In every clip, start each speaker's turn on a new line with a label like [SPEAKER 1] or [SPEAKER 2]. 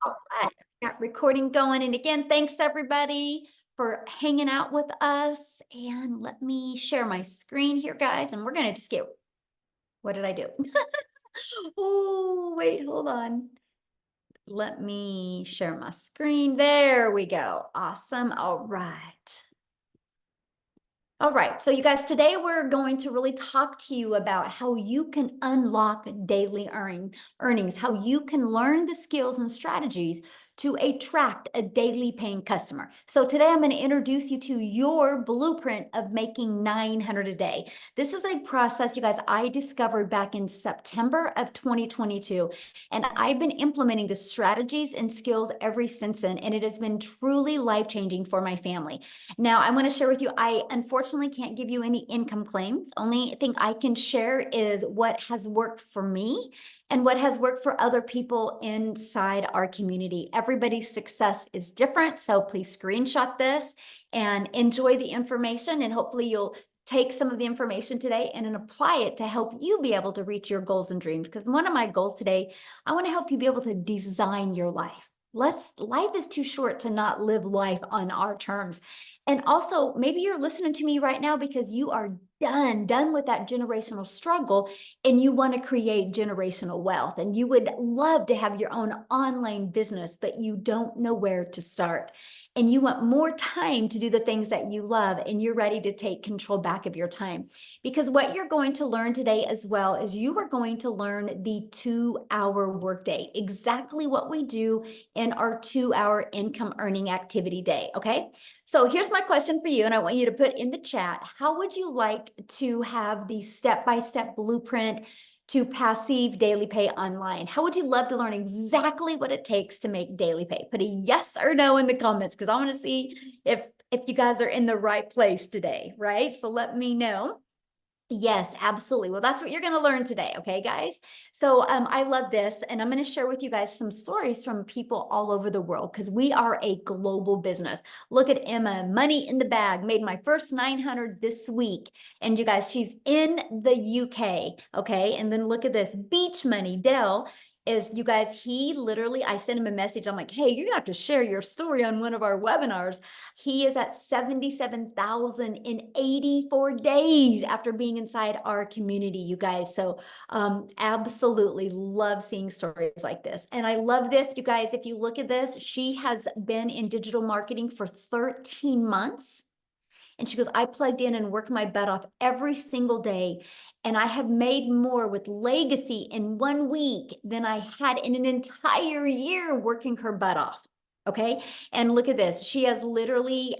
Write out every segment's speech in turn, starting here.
[SPEAKER 1] All right, got recording going. And again, thanks everybody for hanging out with us. And let me share my screen here, guys. And we're going to just get, what did I do? Oh, wait, hold on. Let me share my screen. There we go. Awesome. All right. All right, so you guys, today we're going to really talk to you about how you can unlock daily earnings, how you can learn the skills and strategies to attract a daily paying customer. So today I'm going to introduce you to your blueprint of making 900 a day. This is a process, you guys, I discovered back in September of 2022, and I've been implementing the strategies and skills ever since then, and it has been truly life-changing for my family. Now, I want to share with you, I unfortunately can't give you any income claims. Only thing I can share is what has worked for me and what has worked for other people inside our community. Everybody's success is different, so please screenshot this and enjoy the information, and hopefully you'll take some of the information today and then apply it to help you be able to reach your goals and dreams. Because one of my goals today, I want to help you be able to design your life. Life is too short to not live life on our terms. And also, maybe you're listening to me right now because you are done with that generational struggle and you want to create generational wealth and you would love to have your own online business, but you don't know where to start. And you want more time to do the things that you love and you're ready to take control back of your time. Because what you're going to learn today as well is you are going to learn the 2-hour workday, exactly what we do in our 2-hour income earning activity day. Okay. So here's my question for you, and I want you to put in the chat, how would you like to have the step-by-step blueprint to passive daily pay online? How would you love to learn exactly what it takes to make daily pay? Put a yes or no in the comments because I want to see if you guys are in the right place today, right? So let me know. Yes, absolutely. Well, that's what you're going to learn today. Okay, guys. So I love this. And I'm going to share with you guys some stories from people all over the world because we are a global business. Look at Emma, money in the bag, made my first 900 this week. And you guys, she's in the UK. Okay. And then look at this beach money. Dell is, you guys, he literally, I sent him a message. I'm like, hey, you're gonna have to share your story on one of our webinars. He is at 77,000 in 84 days after being inside our community, you guys. So absolutely love seeing stories like this. And I love this, you guys. If you look at this, she has been in digital marketing for 13 months. And she goes, I plugged in and worked my butt off every single day. And I have made more with Legacy in 1 week than I had in an entire year working her butt off. Okay. And look at this. She has literally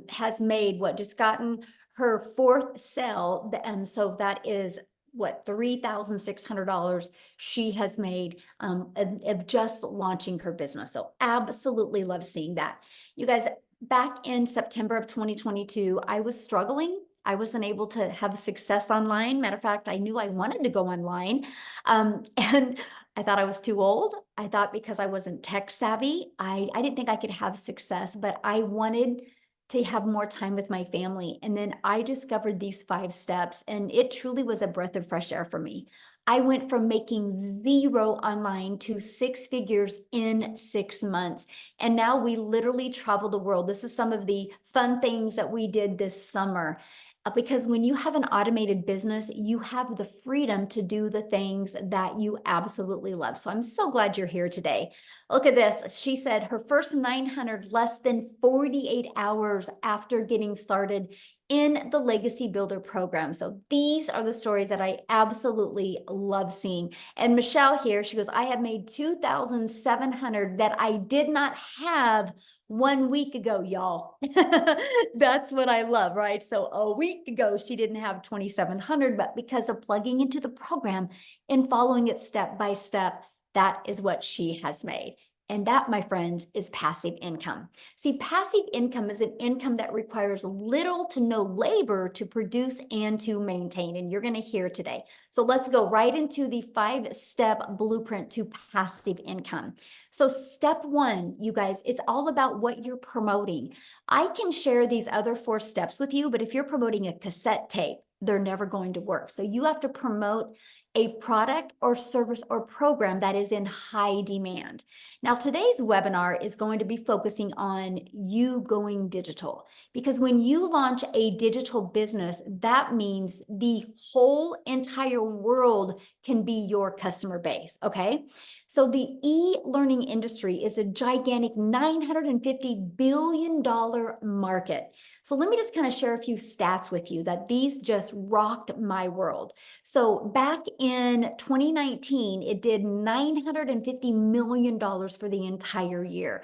[SPEAKER 1] has made what, just gotten her fourth sale. So that is what, $3,600 she has made of just launching her business. So absolutely love seeing that. You guys, back in September of 2022, I was struggling. I wasn't able to have success online. Matter of fact, I knew I wanted to go online. And I thought I was too old. I thought because I wasn't tech savvy, I didn't think I could have success, but I wanted to have more time with my family. And then I discovered these 5 steps, and it truly was a breath of fresh air for me. I went from making 0 online to 6 figures in 6 months. And now we literally travel the world. This is some of the fun things that we did this summer. Because when you have an automated business, you have the freedom to do the things that you absolutely love. So I'm so glad you're here today. Look at this. She said her first 900 less than 48 hours after getting started in the Legacy Builder program. So these are the stories that I absolutely love seeing. And Michelle here, she goes, I have made 2,700 that I did not have 1 week ago, y'all. That's what I love, right? So a week ago, she didn't have 2,700, but because of plugging into the program and following it step by step, that is what she has made. And that, my friends, is passive income. See, passive income is an income that requires little to no labor to produce and to maintain. And you're going to hear today. So let's go right into the 5-step blueprint to passive income. So step 1, you guys, it's all about what you're promoting. I can share these other 4 steps with you, but if you're promoting a cassette tape, they're never going to work. So you have to promote a product or service or program that is in high demand. Now, today's webinar is going to be focusing on you going digital, because when you launch a digital business, that means the whole entire world can be your customer base, okay? So the e-learning industry is a gigantic $950 billion market. So let me just kind of share a few stats with you that these just rocked my world. So back in 2019, it did $950 million for the entire year.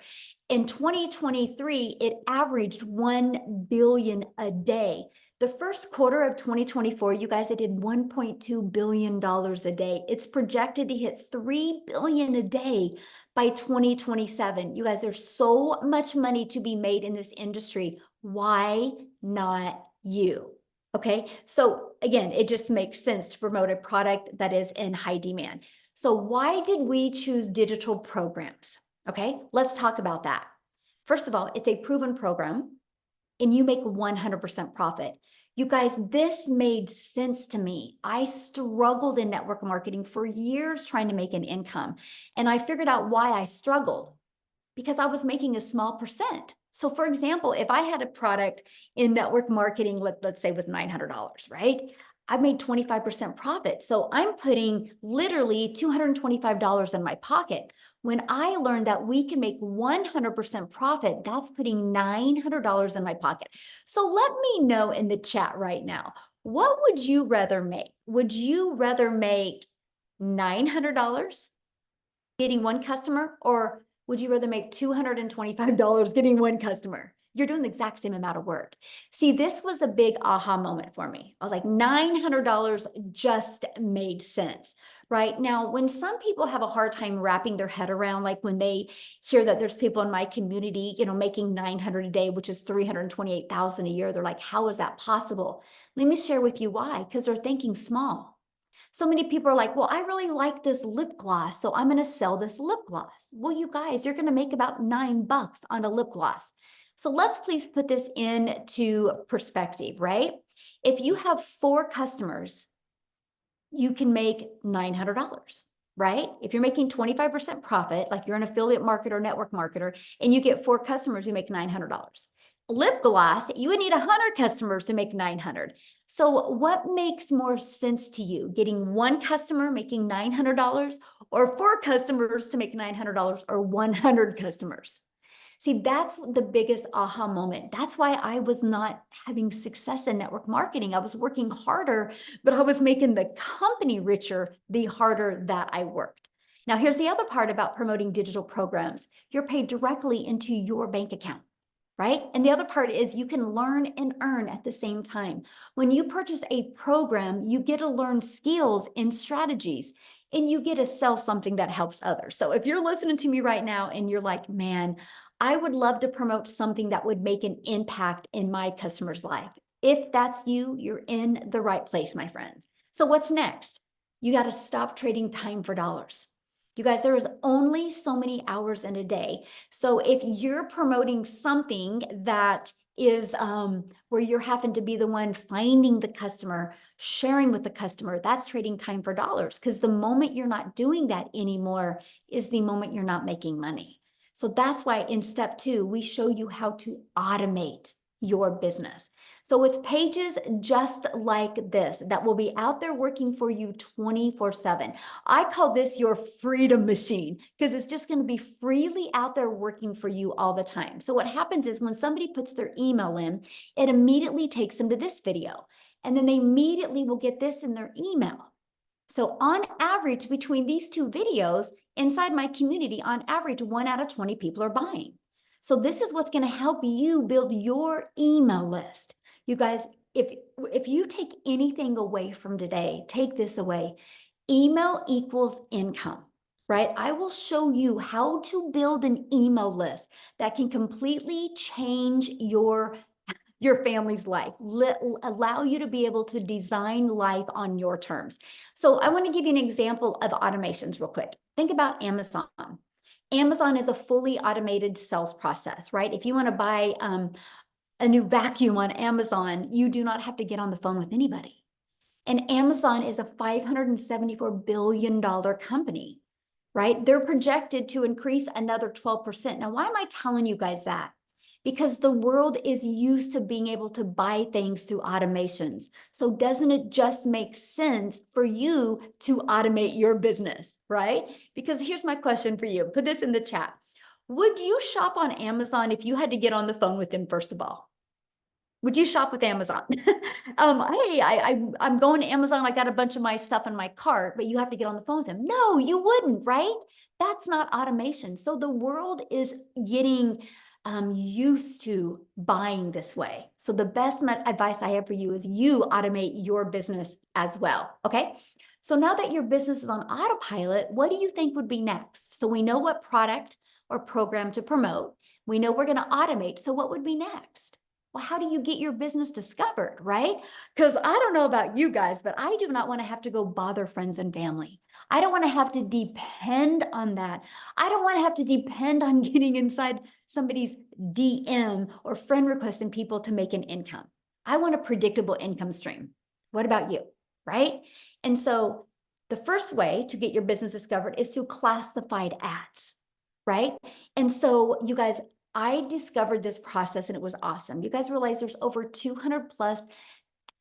[SPEAKER 1] In 2023, it averaged 1 billion a day. The first quarter of 2024, you guys, it did $1.2 billion a day. It's projected to hit 3 billion a day by 2027. You guys, there's so much money to be made in this industry. Why not you? Okay, so again, it just makes sense to promote a product that is in high demand. So why did we choose digital programs? Okay, let's talk about that. First of all, it's a proven program and you make 100% profit. You guys, this made sense to me. I struggled in network marketing for years trying to make an income. And I figured out why I struggled, because I was making a small percent. So for example, if I had a product in network marketing, let's say was $900, right? I made 25% profit. So I'm putting literally $225 in my pocket. When I learned that we can make 100% profit, that's putting $900 in my pocket. So let me know in the chat right now, what would you rather make? Would you rather make $900 getting one customer, or would you rather make $225 getting one customer? You're doing the exact same amount of work. See, this was a big aha moment for me. I was like, $900 just made sense, right? Now, when some people have a hard time wrapping their head around, like when they hear that there's people in my community, making 900 a day, which is 328,000 a year, they're like, how is that possible? Let me share with you why, because they're thinking small. So many people are like, well, I really like this lip gloss, so I'm going to sell this lip gloss. Well, you guys, you're going to make about $9 on a lip gloss. So let's please put this into perspective, right? If you have 4 customers, you can make $900, right? If you're making 25% profit, like you're an affiliate marketer, network marketer, and you get 4 customers, you make $900. Lip gloss, you would need 100 customers to make 900. So what makes more sense to you? Getting 1 customer making $900, or 4 customers to make $900, or 100 customers? See, that's the biggest aha moment. That's why I was not having success in network marketing. I was working harder, but I was making the company richer the harder that I worked. Now, here's the other part about promoting digital programs. You're paid directly into your bank account, right? And the other part is you can learn and earn at the same time. When you purchase a program, you get to learn skills and strategies, and you get to sell something that helps others. So if you're listening to me right now and you're like, man, I would love to promote something that would make an impact in my customer's life. If that's you, you're in the right place, my friends. So what's next? You got to stop trading time for dollars. You guys, there is only so many hours in a day. So if you're promoting something that is where you're having to be the one finding the customer, sharing with the customer, that's trading time for dollars, because the moment you're not doing that anymore is the moment you're not making money. So that's why in step 2, we show you how to automate your business. So it's pages just like this that will be out there working for you 24/7. I call this your freedom machine, because it's just going to be freely out there working for you all the time. So what happens is when somebody puts their email in, it immediately takes them to this video, and then they immediately will get this in their email. So on average, between these 2 videos inside my community, on average, 1 out of 20 people are buying. So this is what's going to help you build your email list. You guys, if you take anything away from today, take this away. Email equals income, right? I will show you how to build an email list that can completely change your family's life, allow you to be able to design life on your terms. So I want to give you an example of automations real quick. Think about Amazon. Amazon is a fully automated sales process, right? If you want to buy a new vacuum on Amazon, you do not have to get on the phone with anybody. And Amazon is a $574 billion company, right? They're projected to increase another 12%. Now, why am I telling you guys that? Because the world is used to being able to buy things through automations. So doesn't it just make sense for you to automate your business, right? Because here's my question for you. Put this in the chat. Would you shop on Amazon if you had to get on the phone with them, first of all? Would you shop with Amazon? Hey, I'm going to Amazon. I got a bunch of my stuff in my cart, but you have to get on the phone with them. No, you wouldn't, right? That's not automation. So the world is getting used to buying this way. So the best advice I have for you is you automate your business as well. Okay. So now that your business is on autopilot, what do you think would be next? So we know what product or program to promote. We know we're going to automate. So what would be next? Well, how do you get your business discovered, right? Because I don't know about you guys, but I do not want to have to go bother friends and family. I don't want to have to depend on that. I don't want to have to depend on getting inside somebody's DM or friend requesting people to make an income. I want a predictable income stream. What about you, right? And so the first way to get your business discovered is through classified ads, right? And so you guys, I discovered this process and it was awesome. You guys realize there's over 200 plus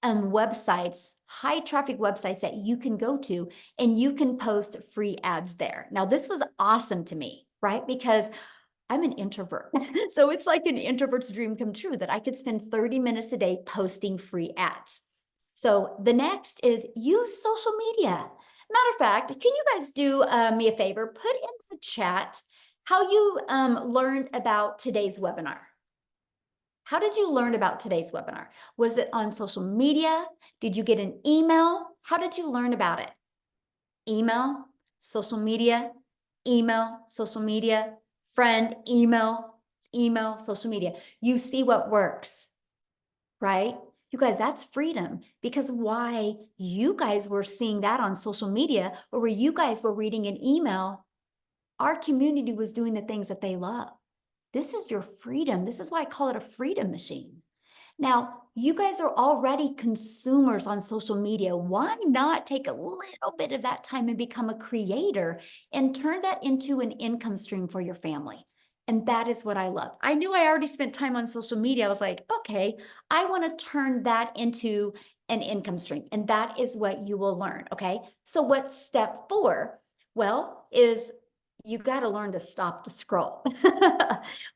[SPEAKER 1] websites, high traffic websites that you can go to and you can post free ads there. Now, this was awesome to me, right? Because I'm an introvert. So it's like an introvert's dream come true that I could spend 30 minutes a day posting free ads. So the next is use social media. Matter of fact, can you guys do me a favor? Put in the chat how you learned about today's webinar. How did you learn about today's webinar? Was it on social media? Did you get an email? How did you learn about it? Email, social media, friend, email, social media. You see what works, right? You guys, that's freedom, because why you guys were seeing that on social media or where you guys were reading an email, our community was doing the things that they love. This is your freedom. This is why I call it a freedom machine. Now, you guys are already consumers on social media. Why not take a little bit of that time and become a creator and turn that into an income stream for your family? And that is what I love. I knew I already spent time on social media. I was like, okay, I want to turn that into an income stream. And that is what you will learn. Okay. So what's step 4? Well, is you got to learn to stop the scroll.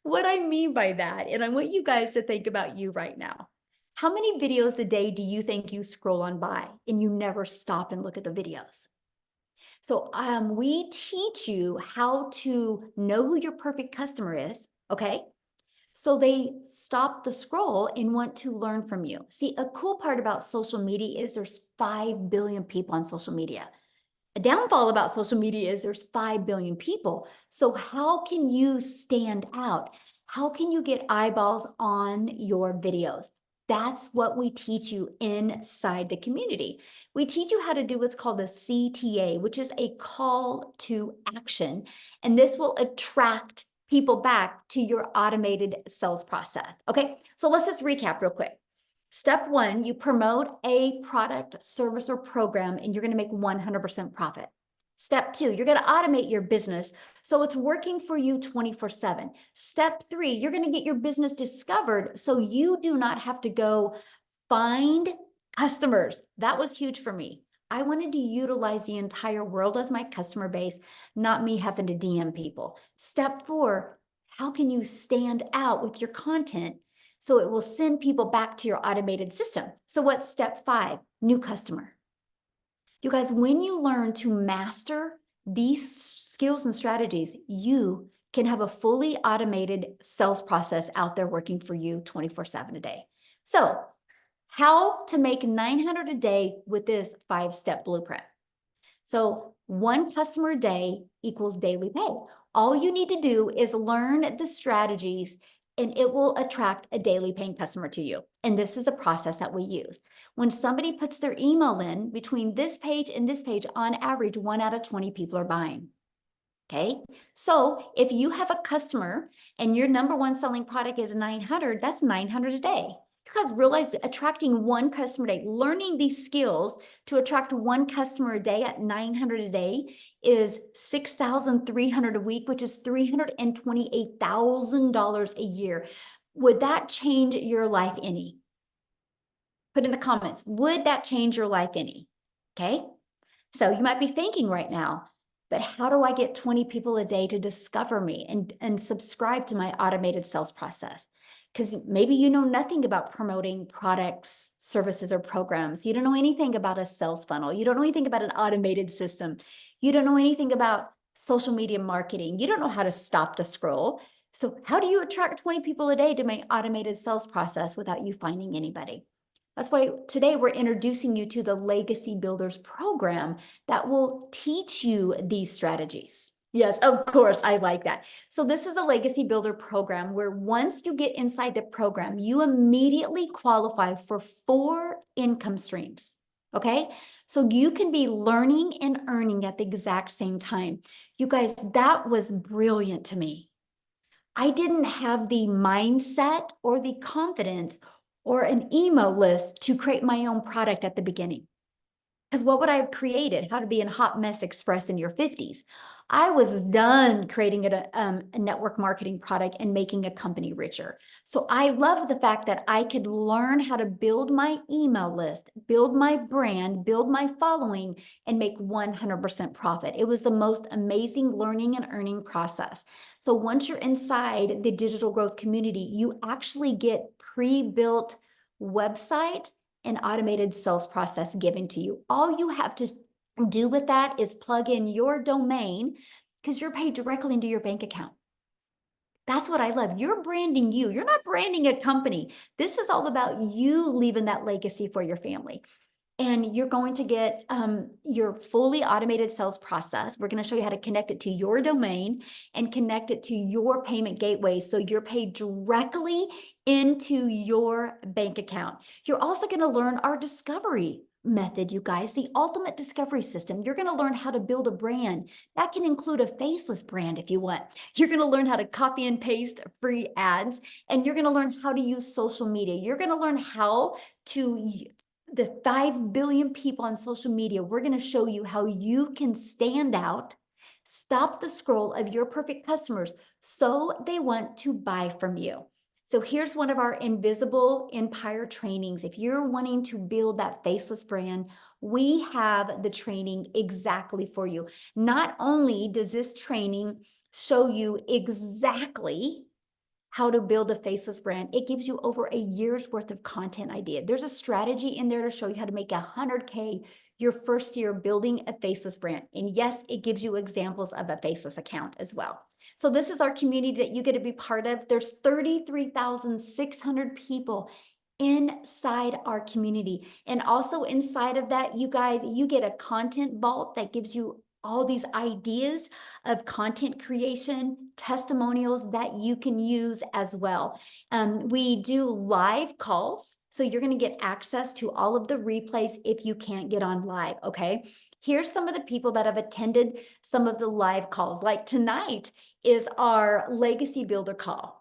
[SPEAKER 1] What I mean by that, and I want you guys to think about you right now. How many videos a day do you think you scroll on by and you never stop and look at the videos? So we teach you how to know who your perfect customer is, okay? So they stop the scroll and want to learn from you. See, a cool part about social media is there's 5 billion people on social media. A downfall about social media is there's 5 billion people. So how can you stand out? How can you get eyeballs on your videos? That's what we teach you inside the community. We teach you how to do what's called a CTA, which is a call to action. And this will attract people back to your automated sales process. Okay, so let's just recap real quick. Step 1, you promote a product, service, or program, and you're going to make 100% profit. Step 2, you're going to automate your business so it's working for you 24/7. Step 3, you're going to get your business discovered so you do not have to go find customers. That was huge for me. I wanted to utilize the entire world as my customer base, not me having to DM people. Step 4, how can you stand out with your content so it will send people back to your automated system? So what's step 5? New customer. You guys, when you learn to master these skills and strategies, you can have a fully automated sales process out there working for you 24/7 a day. So how to make 900 a day with this 5-step blueprint. So 1 customer a day equals daily pay. All you need to do is learn the strategies and it will attract a daily paying customer to you. And this is a process that we use. When somebody puts their email in between this page and this page, on average, 1 out of 20 people are buying. Okay. So if you have a customer and your number 1 selling product is 900, that's 900 a day. You guys realize attracting one customer a day, learning these skills to attract one customer a day at $900 a day is $6,300 a week, which is $328,000 a year. Would that change your life any? Put in the comments, would that change your life any? Okay. So you might be thinking right now, but how do I get 20 people a day to discover me and subscribe to my automated sales process? Because maybe you know nothing about promoting products, services, or programs. You don't know anything about a sales funnel. You don't know anything about an automated system. You don't know anything about social media marketing. You don't know how to stop the scroll. So how do you attract 20 people a day to my automated sales process without you finding anybody? That's why today we're introducing you to the Legacy Builders program that will teach you these strategies. Yes, of course, I like that. So this is a Legacy Builder program where once you get inside the program, you immediately qualify for 4 income streams. Okay, so you can be learning and earning at the exact same time. You guys, that was brilliant to me. I didn't have the mindset or the confidence or an email list to create my own product at the beginning. Because what would I have created? How to be a hot mess express in your 50s. I was done creating a network marketing product and making a company richer. So I love the fact that I could learn how to build my email list, build my brand, build my following, and make 100% profit. It was the most amazing learning and earning process. So once you're inside the digital growth community, you actually get pre-built website and automated sales process given to you. All you have to do with that is plug in your domain because you're paid directly into your bank account. That's what I love. You're branding you. You're not branding a company. This is all about you leaving that legacy for your family. And you're going to get your fully automated sales process. We're going to show you how to connect it to your domain and connect it to your payment gateway so you're paid directly into your bank account. You're also going to learn our discovery method, you guys, the ultimate discovery system. You're going to learn how to build a brand. That can include a faceless brand if you want. You're going to learn how to copy and paste free ads, and you're going to learn how to use social media. You're going to learn how to the 5 billion people on social media. We're going to show you how you can stand out, stop the scroll of your perfect customers so they want to buy from you. So here's one of our invisible empire trainings. If you're wanting to build that faceless brand, we have the training exactly for you. Not only does this training show you exactly how to build a faceless brand, it gives you over a year's worth of content idea. There's a strategy in there to show you how to make 100K your first year building a faceless brand. And yes, it gives you examples of a faceless account as well. So this is our community that you get to be part of. There's 33,600 people inside our community. And also inside of that, you guys, you get a content vault that gives you all these ideas of content creation, testimonials that you can use as well. We do live calls, so you're going to get access to all of the replays if you can't get on live, okay? Here's some of the people that have attended some of the live calls. Like tonight is our Legacy Builder call.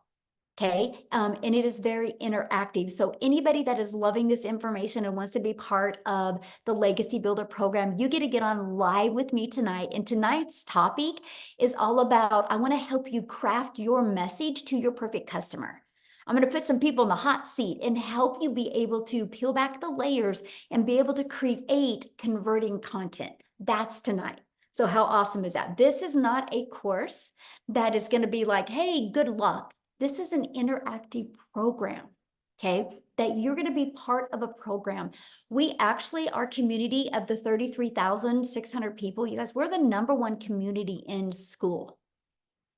[SPEAKER 1] Okay, and it is very interactive. So anybody that is loving this information and wants to be part of the Legacy Builder program, you get to get on live with me tonight. And tonight's topic is all about, I want to help you craft your message to your perfect customer. I'm going to put some people in the hot seat and help you be able to peel back the layers and be able to create converting content. That's tonight. So how awesome is that? This is not a course that is going to be like, hey, good luck. This is an interactive program, okay, that you're going to be part of a program. We actually, our community of the 33,600 people, you guys, we're the #1 community in school.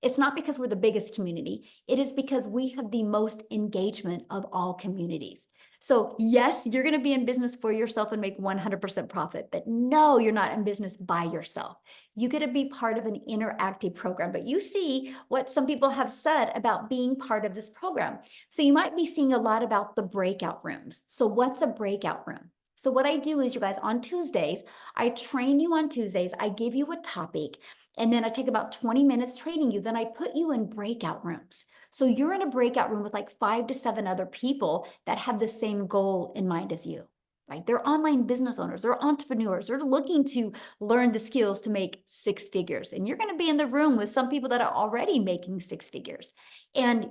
[SPEAKER 1] It's not because we're the biggest community. It is because we have the most engagement of all communities. So yes, you're going to be in business for yourself and make 100% profit, but no, you're not in business by yourself. You get to be part of an interactive program, but you see what some people have said about being part of this program. So you might be seeing a lot about the breakout rooms. So what's a breakout room? So what I do is, you guys, on Tuesdays, I train you on Tuesdays. I give you a topic. And then I take about 20 minutes training you. Then I put you in breakout rooms. So you're in a breakout room with like 5 to 7 other people that have the same goal in mind as you, right? They're online business owners, they're entrepreneurs, they're looking to learn the skills to make 6 figures. And you're going to be in the room with some people that are already making 6 figures. And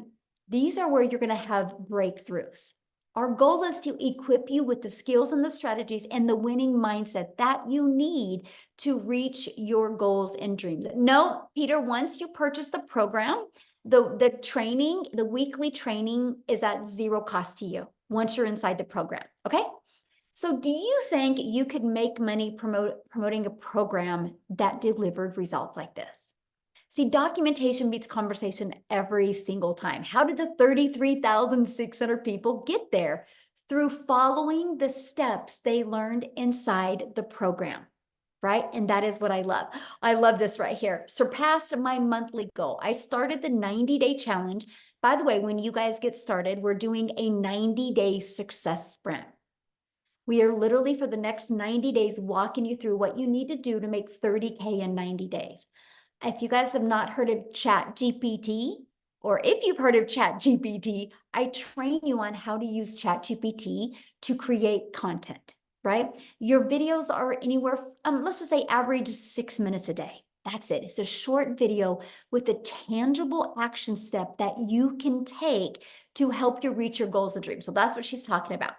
[SPEAKER 1] these are where you're going to have breakthroughs. Our goal is to equip you with the skills and the strategies and the winning mindset that you need to reach your goals and dreams. No, Peter, once you purchase the program, the training, the weekly training is at zero cost to you once you're inside the program. Okay. So do you think you could make money promoting a program that delivered results like this? See, documentation beats conversation every single time. How did the 33,600 people get there? Through following the steps they learned inside the program, right? And that is what I love. I love this right here. Surpassed my monthly goal. I started the 90-day challenge. By the way, when you guys get started, we're doing a 90-day success sprint. We are literally for the next 90 days walking you through what you need to do to make 30K in 90 days. If you guys have not heard of ChatGPT, or if you've heard of ChatGPT, I train you on how to use ChatGPT to create content, right? Your videos are anywhere, let's just say average 6 minutes a day. That's it. It's a short video with a tangible action step that you can take to help you reach your goals and dreams. So that's what she's talking about.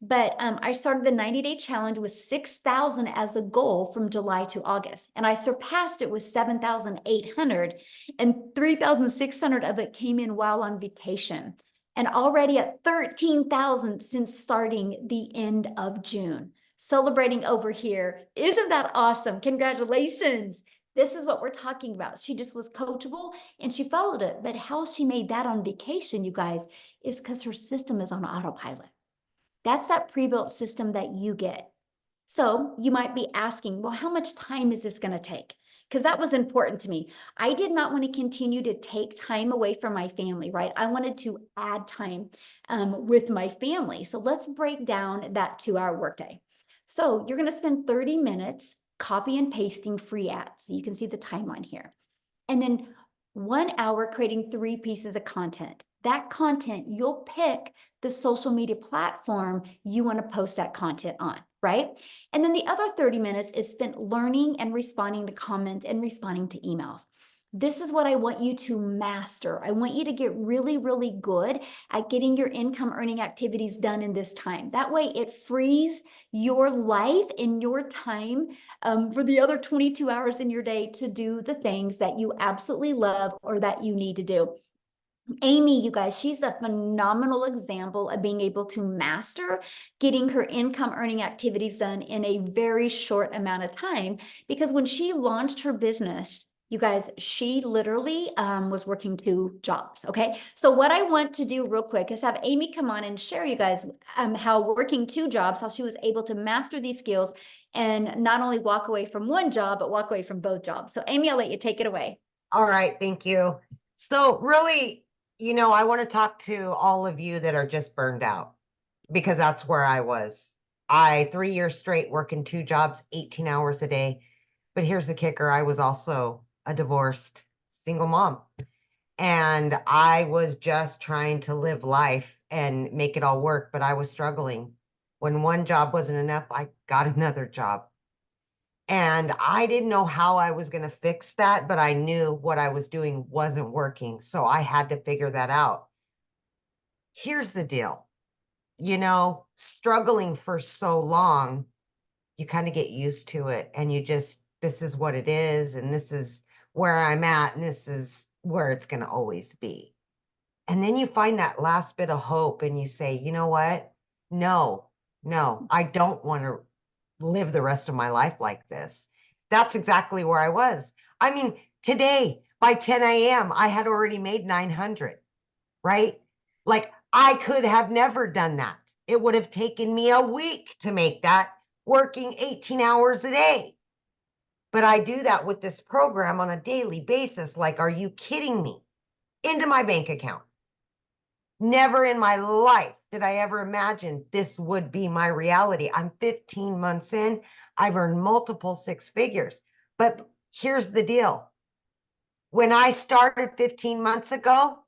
[SPEAKER 1] But I started the 90-day challenge with 6,000 as a goal from July to August. And I surpassed it with 7,800, and 3,600 of it came in while on vacation. And already at 13,000 since starting the end of June. Celebrating over here. Isn't that awesome? Congratulations. This is what we're talking about. She just was coachable and she followed it. But how she made that on vacation, you guys, is because her system is on autopilot. That's that pre-built system that you get. So you might be asking, well, how much time is this going to take? Because that was important to me. I did not want to continue to take time away from my family, right? I wanted to add time with my family. So let's break down that 2-hour workday. So you're going to spend 30 minutes copy and pasting free ads. So you can see the timeline here. And then 1 hour creating 3 pieces of content. That content, you'll pick the social media platform you want to post that content on, right? And then the other 30 minutes is spent learning and responding to comments and responding to emails. This is what I want you to master. I want you to get really, really good at getting your income earning activities done in this time. That way it frees your life and your time for the other 22 hours in your day to do the things that you absolutely love or that you need to do. Amy, you guys, she's a phenomenal example of being able to master getting her income earning activities done in a very short amount of time. Because when she launched her business, you guys, she literally was working 2 jobs. Okay. So what I want to do real quick is have Amy come on and share you guys how working 2 jobs, how she was able to master these skills and not only walk away from 1 job, but walk away from both jobs. So Amy, I'll let you take it away.
[SPEAKER 2] All right. Thank you. So really, I want to talk to all of you that are just burned out because that's where I was. 3 years straight working 2 jobs, 18 hours a day. But here's the kicker. I was also a divorced single mom. And I was just trying to live life and make it all work, but I was struggling. When 1 job wasn't enough, I got another job. And I didn't know how I was going to fix that, but I knew what I was doing wasn't working. So I had to figure that out. Here's the deal. Struggling for so long, you kind of get used to it and this is what it is. And this is where I'm at. And this is where it's going to always be. And then you find that last bit of hope and you say, you know what? No, I don't want to live the rest of my life like this. That's exactly where I was. I mean, today by 10 a.m., I had already made 900, right? Like I could have never done that. It would have taken me a week to make that working 18 hours a day. But I do that with this program on a daily basis. Like, are you kidding me? Into my bank account. Never in my life did I ever imagine this would be my reality. I'm 15 months in. I've earned multiple 6 figures. But here's the deal. When I started 15 months ago,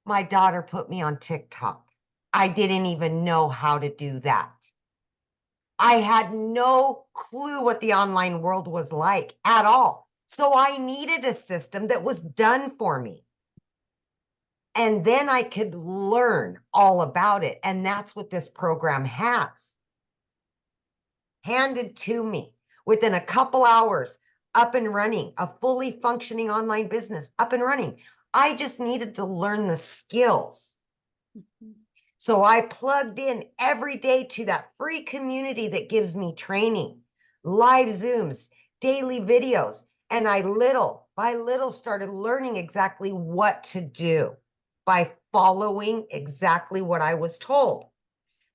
[SPEAKER 2] my daughter put me on TikTok. I didn't even know how to do that. I had no clue what the online world was like at all. So I needed a system that was done for me. And then I could learn all about it. And that's what this program has. Handed to me within a couple hours, up and running, a fully functioning online business, up and running. I just needed to learn the skills. So I plugged in every day to that free community that gives me training, live Zooms, daily videos. And I little by little started learning exactly what to do by following exactly what I was told.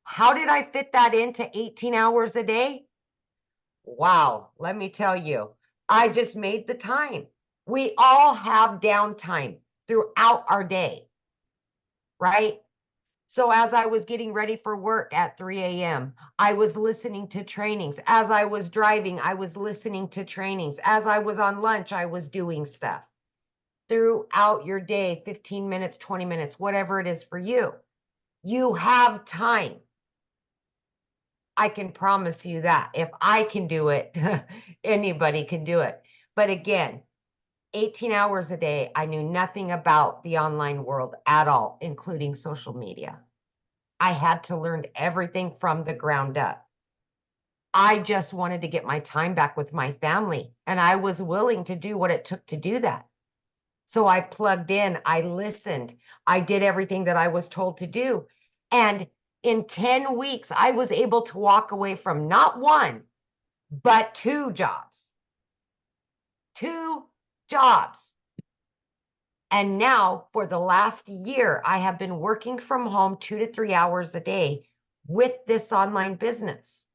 [SPEAKER 2] How did I fit that into 18 hours a day? Wow, let me tell you, I just made the time. We all have downtime throughout our day, right? So as I was getting ready for work at 3 a.m., I was listening to trainings. As I was driving, I was listening to trainings. As I was on lunch, I was doing stuff. Throughout your day, 15 minutes, 20 minutes, whatever it is for you, you have time. I can promise you that if I can do it, anybody can do it. But again, 18 hours a day, I knew nothing about the online world at all, including social media. I had to learn everything from the ground up. I just wanted to get my time back with my family, and I was willing to do what it took to do that. So I plugged in, I listened, I did everything that I was told to do. And in 10 weeks, I was able to walk away from not one, but 2 jobs. 2 jobs. And now for the last year, I have been working from home 2 to 3 hours a day with this online business.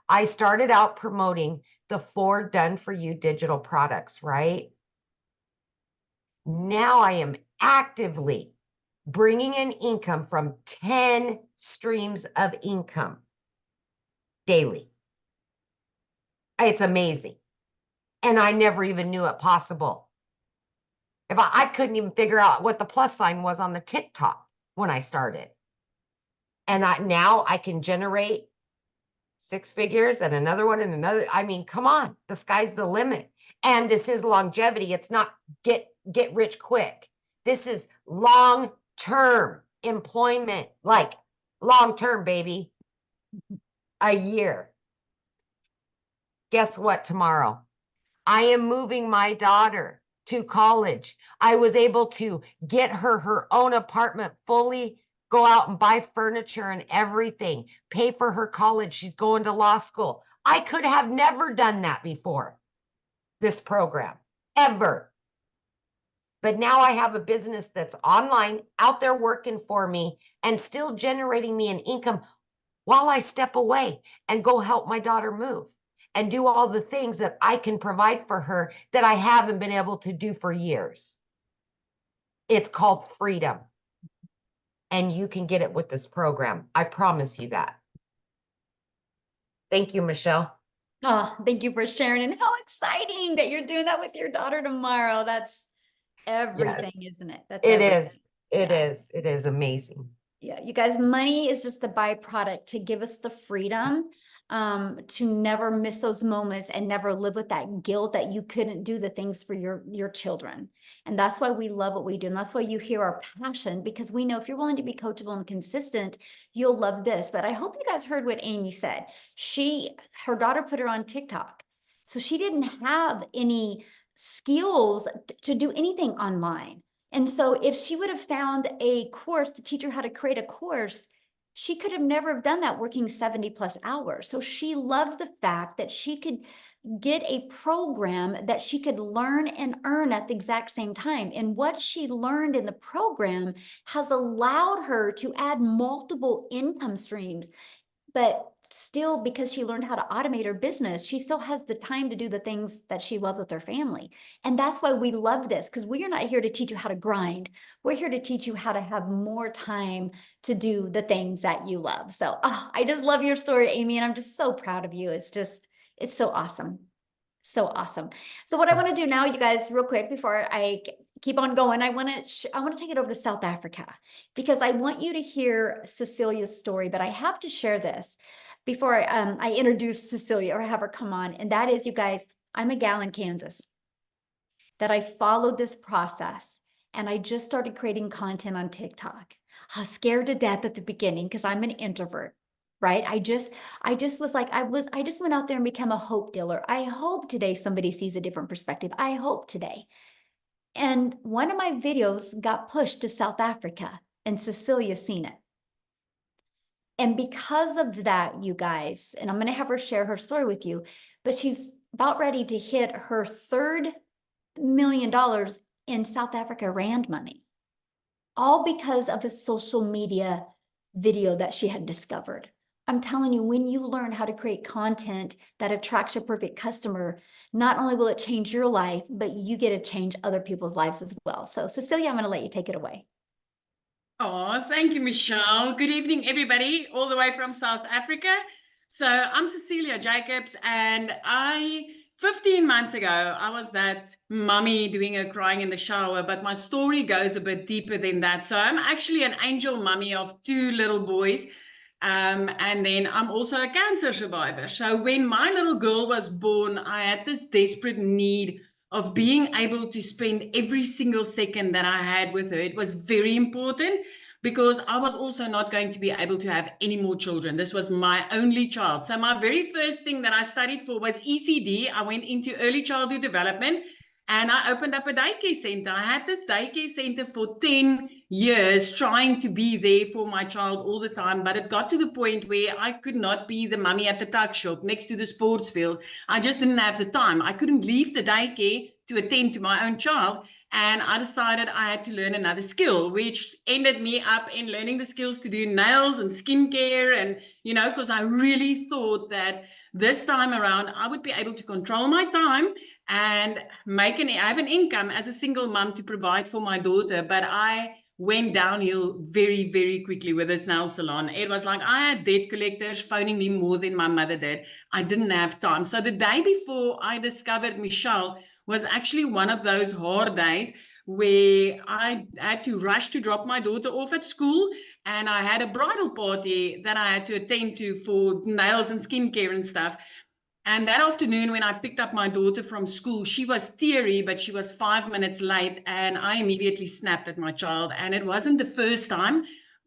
[SPEAKER 2] I started out promoting the 4 done for you digital products, right? Now I am actively bringing in income from 10 streams of income daily. It's amazing. And I never even knew it possible. If I couldn't even figure out what the plus sign was on the TikTok when I started. And now I can generate 6 figures and another one and another. I mean, come on, the sky's the limit. And this is longevity. It's not get rich quick. This is long-term employment, like long-term, baby. A year. Guess what tomorrow? I am moving my daughter to college. I was able to get her own apartment, fully go out and buy furniture and everything, pay for her college. She's going to law school. I could have never done that before this program, ever. But now I have a business that's online, out there working for me and still generating me an income while I step away and go help my daughter move and do all the things that I can provide for her that I haven't been able to do for years. It's called freedom. And you can get it with this program. I promise you that. Thank you, Michelle.
[SPEAKER 1] Oh, thank you for sharing. And how exciting that you're doing that with your daughter tomorrow. That's everything, isn't it? That's
[SPEAKER 2] It
[SPEAKER 1] everything.
[SPEAKER 2] is. It
[SPEAKER 1] Yeah.
[SPEAKER 2] is. It is amazing.
[SPEAKER 1] Yeah, you guys, money is just the byproduct to give us the freedom to never miss those moments and never live with that guilt that you couldn't do the things for your children. And that's why we love what we do. And that's why you hear our passion, because we know if you're willing to be coachable and consistent, you'll love this. But I hope you guys heard what Amy said. Her daughter put her on TikTok. So she didn't have any skills to do anything online. And so if she would have found a course to teach her how to create a course, she could have never have done that working 70 plus hours. So she loved the fact that she could get a program that she could learn and earn at the exact same time. And what she learned in the program has allowed her to add multiple income streams, but still, because she learned how to automate her business, she still has the time to do the things that she loved with her family. And that's why we love this, because we are not here to teach you how to grind. We're here to teach you how to have more time to do the things that you love. So I just love your story, Amy, and I'm just so proud of you. It's so awesome. So awesome. So what I want to do now, you guys, real quick, before I keep on going, I want to take it over to South Africa, because I want you to hear Cecilia's story, but I have to share this before I introduce Cecilia or have her come on. And that is, you guys, I'm a gal in Kansas that I followed this process, and I just started creating content on TikTok. I was scared to death at the beginning because I'm an introvert, right? I just was like, I just went out there and became a hope dealer. I hope today somebody sees a different perspective. I hope today. And one of my videos got pushed to South Africa, and Cecilia seen it. And because of that, you guys, and I'm going to have her share her story with you, but she's about ready to hit her $3 million in South Africa Rand money, all because of a social media video that she had discovered. I'm telling you, when you learn how to create content that attracts your perfect customer, not only will it change your life, but you get to change other people's lives as well. So Cecilia, I'm going to let you take it away.
[SPEAKER 3] Oh, thank you, Michelle. Good evening, everybody, all the way from South Africa. So I'm Cecilia Jacobs, and 15 months ago, I was that mummy doing her crying in the shower, but my story goes a bit deeper than that. So I'm actually an angel mummy of 2 little boys. And then I'm also a cancer survivor. So when my little girl was born, I had this desperate need of being able to spend every single second that I had with her. It was very important because I was also not going to be able to have any more children. This was my only child. So my very first thing that I studied for was ECD. I went into early childhood development, and I opened up a daycare center. I had this daycare center for 10 years, trying to be there for my child all the time. But it got to the point where I could not be the mummy at the tuck shop next to the sports field. I just didn't have the time. I couldn't leave the daycare to attend to my own child. And I decided I had to learn another skill, which ended me up in learning the skills to do nails and skincare. And, because I really thought that this time around, I would be able to control my time and have an income as a single mom to provide for my daughter. But I went downhill very, very quickly with this nail salon. It was like I had debt collectors phoning me more than my mother did. I didn't have time. So the day before I discovered Michelle was actually one of those hard days where I had to rush to drop my daughter off at school, and I had a bridal party that I had to attend to for nails and skincare and stuff. And that afternoon, when I picked up my daughter from school, she was teary, but she was 5 minutes late, and I immediately snapped at my child. And it wasn't the first time,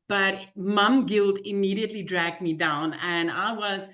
[SPEAKER 3] but mum guilt immediately dragged me down. And I was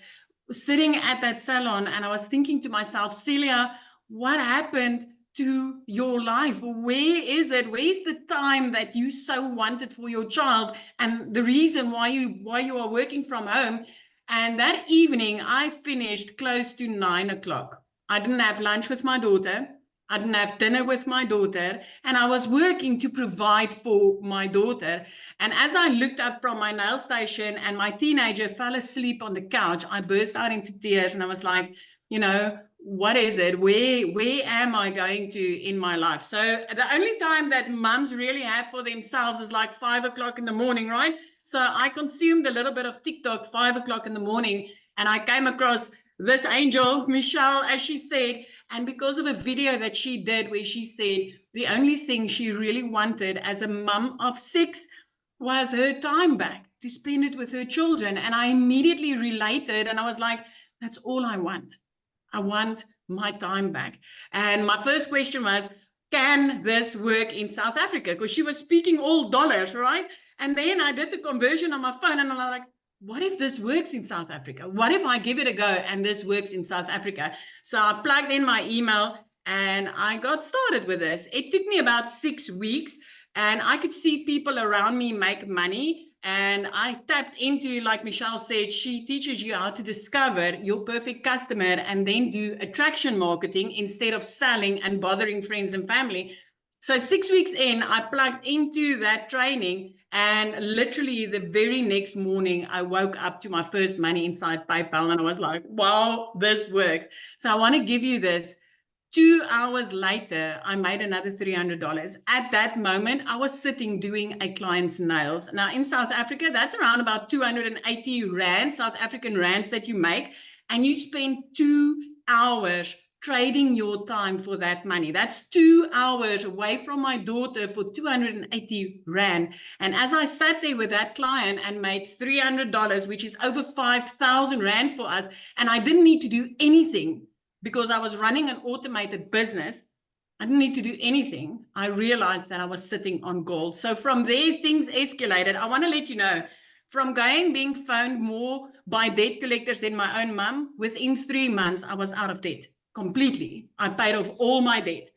[SPEAKER 3] sitting at that salon, and I was thinking to myself, Celia, what happened to your life? Where is it? Where's the time that you so wanted for your child, and the reason why you are working from home? And that evening, I finished close to 9 o'clock. I didn't have lunch with my daughter. I didn't have dinner with my daughter. And I was working to provide for my daughter. And as I looked up from my nail station and my teenager fell asleep on the couch, I burst out into tears. And I was like, what is it? Where am I going to in my life? So the only time that mums really have for themselves is like 5 o'clock in the morning, right? So I consumed a little bit of TikTok 5 o'clock in the morning, and I came across this angel, Michelle, as she said, and because of a video that she did where she said the only thing she really wanted as a mum of 6 was her time back to spend it with her children. And I immediately related, and I was like, that's all I want. I want my time back. And my first question was, can this work in South Africa? Because she was speaking all dollars, right? And then I did the conversion on my phone, and I'm like, what if this works in South Africa? What if I give it a go and this works in South Africa? So I plugged in my email and I got started with this. It took me about 6 weeks, and I could see people around me make money. And I tapped into, like Michelle said, she teaches you how to discover your perfect customer and then do attraction marketing instead of selling and bothering friends and family. So 6 weeks in, I plugged into that training, and literally the very next morning, I woke up to my first money inside PayPal, and I was like, wow, this works. So I want to give you this. 2 hours later, I made another $300. At that moment, I was sitting doing a client's nails. Now, in South Africa, that's around about 280 Rand, South African Rands that you make. And you spend 2 hours trading your time for that money. That's 2 hours away from my daughter for 280 Rand. And as I sat there with that client and made $300, which is over 5,000 Rand for us, and I didn't need to do anything because I was running an automated business. I didn't need to do anything. I realized that I was sitting on gold. So from there, things escalated. I want to let you know, from being phoned more by debt collectors than my own mum, within 3 months, I was out of debt completely. I paid off all my debt.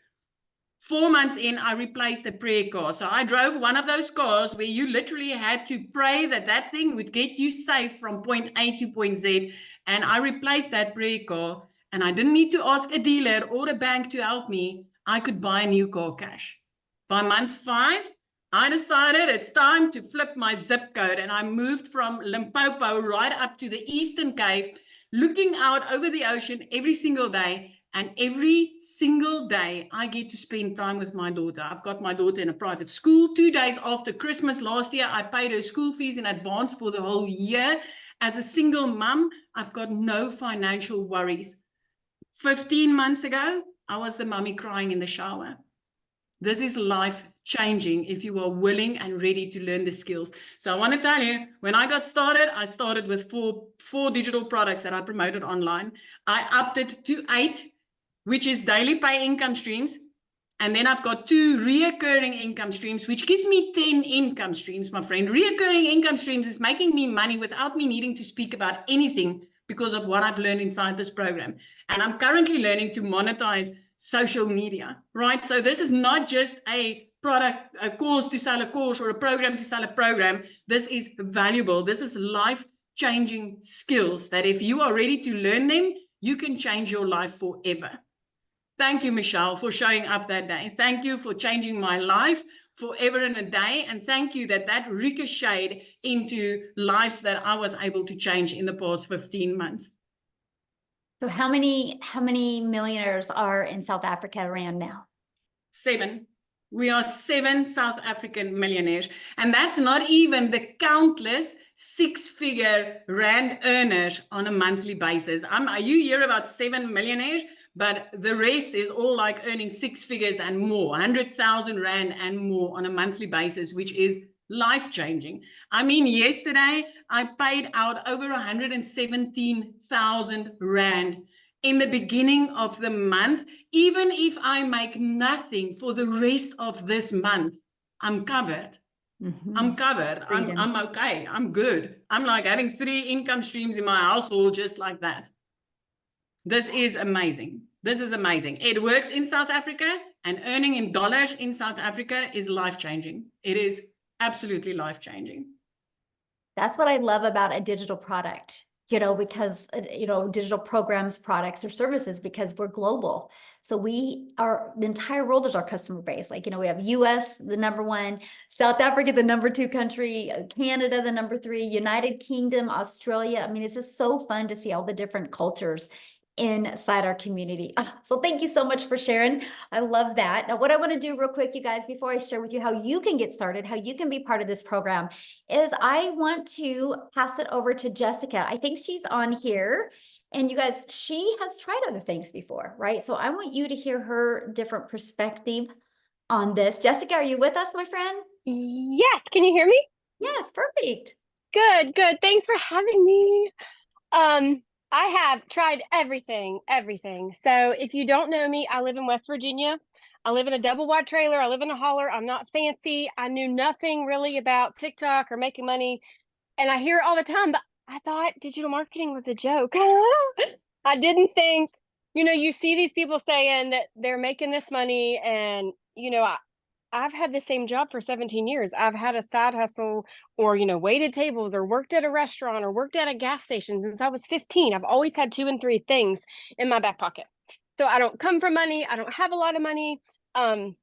[SPEAKER 3] 4 months in, I replaced the prayer car. So I drove one of those cars where you literally had to pray that that thing would get you safe from point A to point Z. And I replaced that prayer car, and I didn't need to ask a dealer or a bank to help me. I could buy a new car cash. By month 5, I decided it's time to flip my zip code, and I moved from Limpopo right up to the Eastern Cape, looking out over the ocean every single day. And every single day I get to spend time with my daughter. I've got my daughter in a private school. 2 days after Christmas last year, I paid her school fees in advance for the whole year. As a single mum, I've got no financial worries. 15 months ago, I was the mummy crying in the shower. This is life changing if you are willing and ready to learn the skills. So I want to tell you, when I got started, I started with four digital products that I promoted online. I upped it to 8, which is daily pay income streams. And then I've got 2 reoccurring income streams, which gives me 10 income streams, my friend. Reoccurring income streams is making me money without me needing to speak about anything because of what I've learned inside this program. And I'm currently learning to monetize social media, right? So this is not just a product, a course to sell a course, or a program to sell a program. This is valuable. This is life-changing skills that if you are ready to learn them, you can change your life forever. Thank you, Michelle, for showing up that day. Thank you for changing my life forever and a day. And thank you that ricocheted into lives that I was able to change in the past 15 months.
[SPEAKER 1] So how many millionaires are in South Africa Rand now?
[SPEAKER 3] 7. We are 7 South African millionaires. And that's not even the countless 6-figure Rand earners on a monthly basis. You hear about 7 millionaires, but the rest is all like earning 6 figures and more, 100,000 Rand and more on a monthly basis, which is life-changing. I mean, yesterday I paid out over 117,000 Rand in the beginning of the month. Even if I make nothing for the rest of this month, I'm covered. I'm covered. I'm okay. I'm good. I'm like having 3 income streams in my household just like that. This is amazing. This is amazing. It works in South Africa, and earning in dollars in South Africa is life-changing. It is absolutely life-changing.
[SPEAKER 1] That's what I love about a digital product, because, digital programs, products, or services, because we're global. So the entire world is our customer base. Like, we have US, the #1, South Africa, the #2 country, Canada, the #3, United Kingdom, Australia. I mean, it's just so fun to see all the different cultures inside our community. So thank you so much for sharing. I love that. Now, what I want to do real quick, you guys, before I share with you how you can get started, how you can be part of this program, is I want to pass it over to Jessica. I think she's on here. And you guys, she has tried other things before, right? So I want you to hear her different perspective on this. Jessica, are you with us, my friend?
[SPEAKER 4] Yes. Can you hear me?
[SPEAKER 1] Yes, perfect.
[SPEAKER 4] Good. Thanks for having me. I have tried everything. So if you don't know me, I live in West Virginia. I live in a double wide trailer. I live in a holler. I'm not fancy. I knew nothing really about TikTok or making money. And I hear it all the time, but I thought digital marketing was a joke. I didn't think, you see these people saying that they're making this money, and, I've had the same job for 17 years. I've had a side hustle, or, waited tables, or worked at a restaurant, or worked at a gas station since I was 15. I've always had 2 and 3 things in my back pocket. So I don't come from money. I don't have a lot of money. I've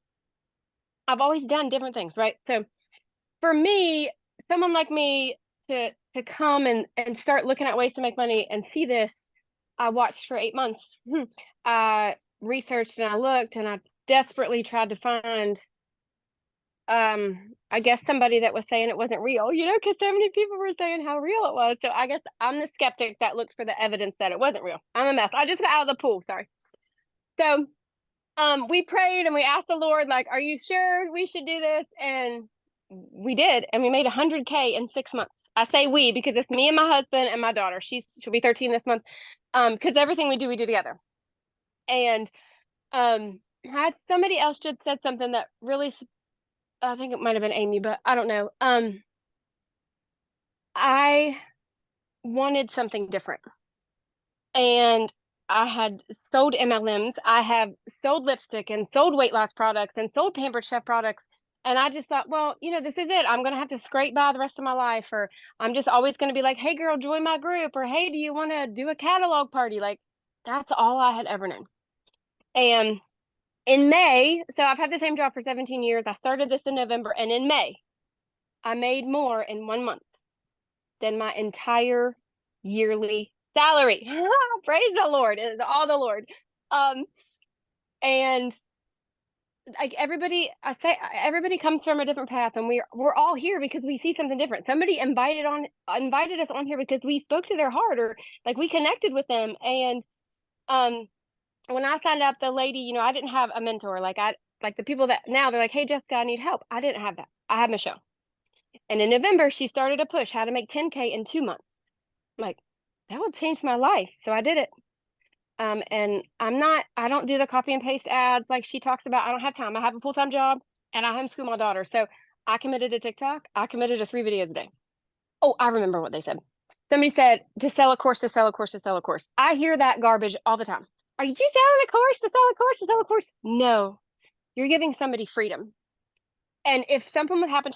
[SPEAKER 4] always done different things, right? So for me, someone like me to come and start looking at ways to make money and see this, I watched for 8 months. I researched and I looked, and I desperately tried to find I guess somebody that was saying it wasn't real, because so many people were saying how real it was. So I guess I'm the skeptic that looked for the evidence that it wasn't real. I'm a mess. I just got out of the pool. Sorry. So we prayed and we asked the Lord, like, are you sure we should do this? And we did, and we made 100K in 6 months. I say we because it's me and my husband and my daughter. She'll be 13 this month. Because everything we do together. And had somebody else just said something that really, I think it might have been Amy, but I don't know. I wanted something different. And I had sold MLMs. I have sold lipstick and sold weight loss products and sold Pampered Chef products. And I just thought, well, this is it. I'm going to have to scrape by the rest of my life. Or I'm just always going to be like, hey, girl, join my group. Or hey, do you want to do a catalog party? Like, that's all I had ever known. And in May, so I've had the same job for 17 years. I started this in November. And in May, I made more in 1 month than my entire yearly salary. Praise the Lord. It is all the Lord. And like everybody comes from a different path, and we're all here because we see something different. Somebody invited us on here because we spoke to their heart, or like we connected with them. And when I signed up, the lady, I didn't have a mentor. Like the people that now they're like, hey Jessica, I need help. I didn't have that. I had Michelle. And in November, she started a push how to make 10K in 2 months. I'm like, that would change my life. So I did it. And I don't do the copy and paste ads like she talks about. I don't have time. I have a full-time job and I homeschool my daughter. So I committed to TikTok. I committed to 3 videos a day. Oh, I remember what they said. Somebody said to sell a course, to sell a course, to sell a course. I hear that garbage all the time. Are you just selling a course to sell a course, to sell a course? No, you're giving somebody freedom. And if something would happen to me,